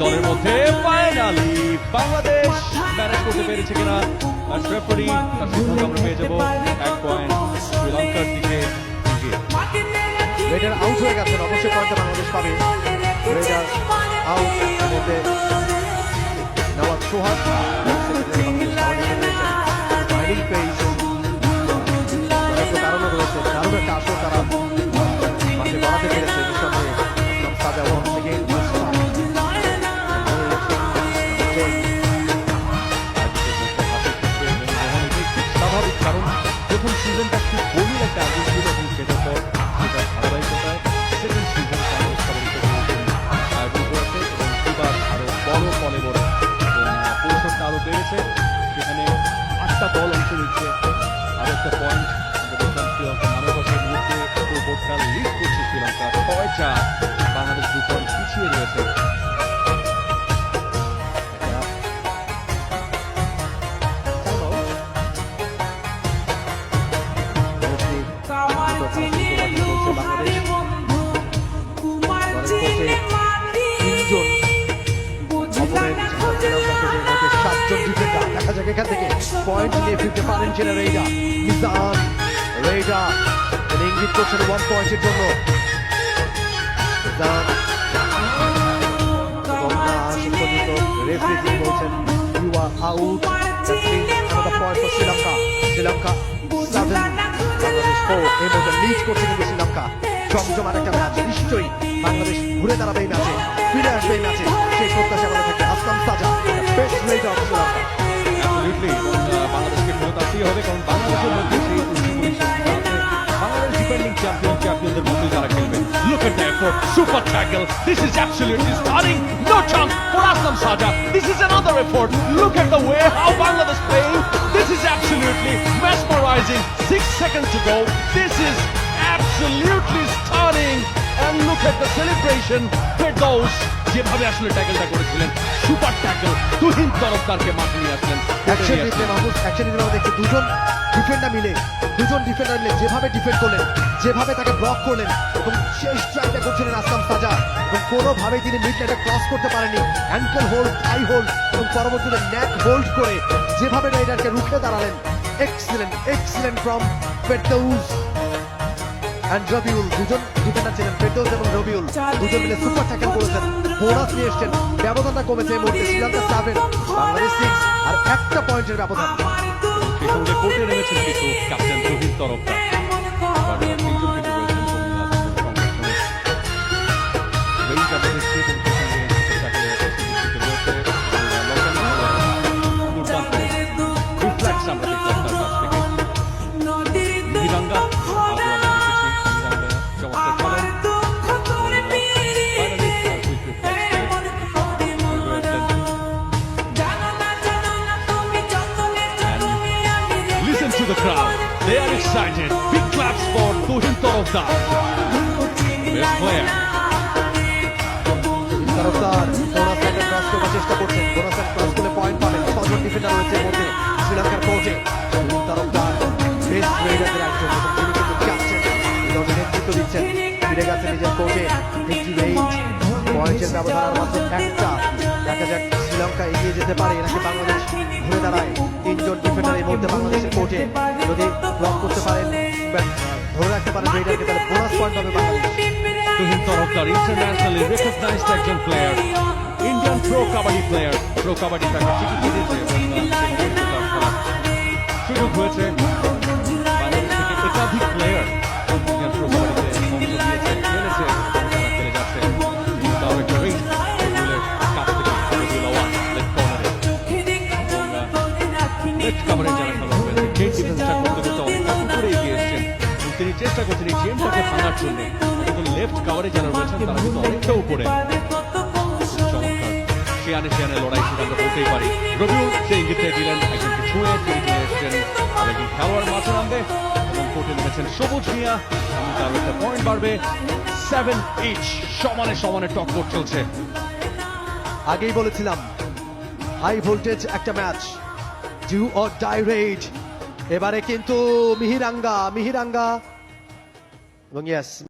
দলের মধ্যে finally Bangladesh manage করতে পেরেছে কিনা রেফারি তার সিদ্ধান্ত আমরা পেয়ে যাবো 1 পয়েন্ট শ্রীলঙ্কার দিকে। রেডার আউট হয়ে গেছেন, অবশ্যই পয়েন্টটা বাংলাদেশ পাবে। রেডার আউট মধ্যে নওয়াজ সোহাগ ফাইনাল পেজ কারণও রয়েছে, দারুণ একটা আসর তারা মাঠে গড়াতে পেরেছে। নিঃসন্দেহে সাজা ওয়ান থেকে স্বাভাবিক, কারণ প্রথম সিজনটা খুব গভীর একটা আগুন ছিল এবং সেটার পর সেটার ধারাবাহিকতায় সেকেন্ড সিজন আয়োজন করেছে এবং এবার আরো বড় ফলে বড় পরিসরটা আরো বেড়েছে। সেখানে 8টা দল অংশ নিচ্ছে। আরো একটা পয়েন্ট দেখলাম শ্রীলঙ্কার নামের পাশে মুহূর্তে বোর্ডটা লিড করছে শ্রীলঙ্কা 6-4, বাংলাদেশ 2 পয়েন্ট পিছিয়ে রয়েছে। দেখা যাক এখান থেকে পয়েন্ট নিয়ে ফিরতে পারেন কিনা রেইডা। মিজান রেইডা ইঙ্গিত করছেন 1 পয়েন্টের জন্য। মিজান রেফারি তিনি বলছেন you are out. Another point for Sri Lanka. Sri Lanka 7, Bangladesh 4। এই মধ্যে লিড করছে কিন্তু শ্রীলঙ্কা। জমজমার একটা ম্যাচ, নিশ্চয়ই বাংলাদেশ ঘুরে দাঁড়াবে এই ম্যাচে, ফিরে আসবে এই ম্যাচে, সেই প্রত্যাশা করে থাকে আসলাম সাজা। Best raider of Sri Lanka. বাংলাদেশকে ফেরত আসতেই হবে, কারণ বাংলাদেশের মধ্যে সেই বাংলাদেশ ডিফেন্ডিং চ্যাম্পিয়নদের মধ্যে যারা খেলবে। Look at the effort, super tackle. This is absolutely stunning. No chance for Aslam Saja. This is another effort. Look at the way how Bangladesh playing. This is absolutely mesmerizing. 6 seconds to go. This is absolutely stunning. And look at the celebration. Firdaus যেভাবে আসলে ট্যাকলটা করেছিলেন, super tackle, Tuhin তরফদারকে মাঠে নিয়ে আসলেন। Action দিতে Mahmud, action দিতে দেখছি দুজন ডিফেন্ডার মিলে যেভাবে ডিফেন্ড করলেন, যেভাবে তাকে ব্লক করলেন এবং শেষ ট্রাইটা করছিলেন আসলাম সাজা, এবং কোনোভাবেই তিনি মিডলাইনটা ক্রস করতে পারেনি। অ্যাঙ্কেল হোল্ড, থাই হোল্ড এবং পরবর্তীতে নেক হোল্ড করে যেভাবে রাইডারকে রুখে দাঁড়ালেন। Excellent from Ferdous and Rabiul. দুজন ডিফেন্ডার ছিলেন, ফেরদৌস এবং রবিউল, দুজন মিলে সুপার ট্যাকল করেছেন, বোনাস নিয়ে এসছেন। ব্যবধানটা কমেছে এই মুহূর্তে, শ্রীলঙ্কা 7, বাংলাদেশ 6, আর একটা পয়েন্টের ব্যবধান। সেই সঙ্গে কোর্টে নেমেছেন কিছু captain Tuhin Tarafdar. To the crowd, they are excited. Big claps for Tuhin Tarofdar, best player. Tarafdar bonus লাইনে ক্রস করার চেষ্টা করছেন, বোনাস লাইন ক্রস করলে পয়েন্ট পাবেন। 6 জন ডিফেন্ডার রয়েছে এর মধ্যে শ্রীলঙ্কার কোর্টে। তরফদার বেস্ট রেইডারদের একজন, তিনি কিন্তু ক্যাপ্টেন, দলের নেতৃত্ব দিচ্ছেন। ফিরে গেছেন নিজের কোর্টে। 58 পয়েন্টের ব্যবধান আর মাত্র একটা। দেখা যাক শ্রীলঙ্কা এগিয়ে যেতে পারে নাকি বাংলাদেশ ঘুরে দাঁড়ায়। 3 জন ডিফেন্ডার এই মুহূর্তে বাংলাদেশের কোর্টে, যদি ব্লক করতে পারেন, ধরে রাখতে পারেন রেইডারকে, তাহলে বোনাস পয়েন্ট পাবে Bangladesh. Tuhin Tarofdar, internationally recognized একজন player, Indian pro kabaddi player. Pro kabaddi তাকে স্বীকৃতি দিয়েছে এবং সুযোগ হয়েছে বাংলাদেশ থেকে একাধিক প্লেয়ার ইন্ডিয়ান প্রো কাবাডিতে অংশ নিয়েছে, খেলেছে, তারা খেলে যাচ্ছে। তাও একটা রেইড কাছ থেকে লেফট কাভারে যারা খেলা হয়েছে, গেট ডিফেন্সটা করতে করতে অনেকটা উপরে এগিয়ে এসছেন। তিনি চেষ্টা করছেন এই গেমটাকে ভাঙার জন্য, কিন্তু লেফট কাভারে যারা রয়েছেন তারা কিন্তু অনেকটা উপরে। চমৎকার শেয়ানে লড়াই, সেটা আমরা বলতেই পারি। রবিউল সেই ইঙ্গিতে দিলেন একজনকে ছুঁয়ে, তিনি চলে এসছেন আরেকজন খেলোয়াড় মাঠে নামবে এবং কোর্টে নেমেছেন সবুজ মিয়া। তার একটা পয়েন্ট বাড়বে 7 ইচ। সমানে টক্কর চলছে। আগেই বলেছিলাম হাই ভোল্টেজ একটা match, do or die raid. এবারে কিন্তু মিহিরাঙ্গা এবং ইয়েস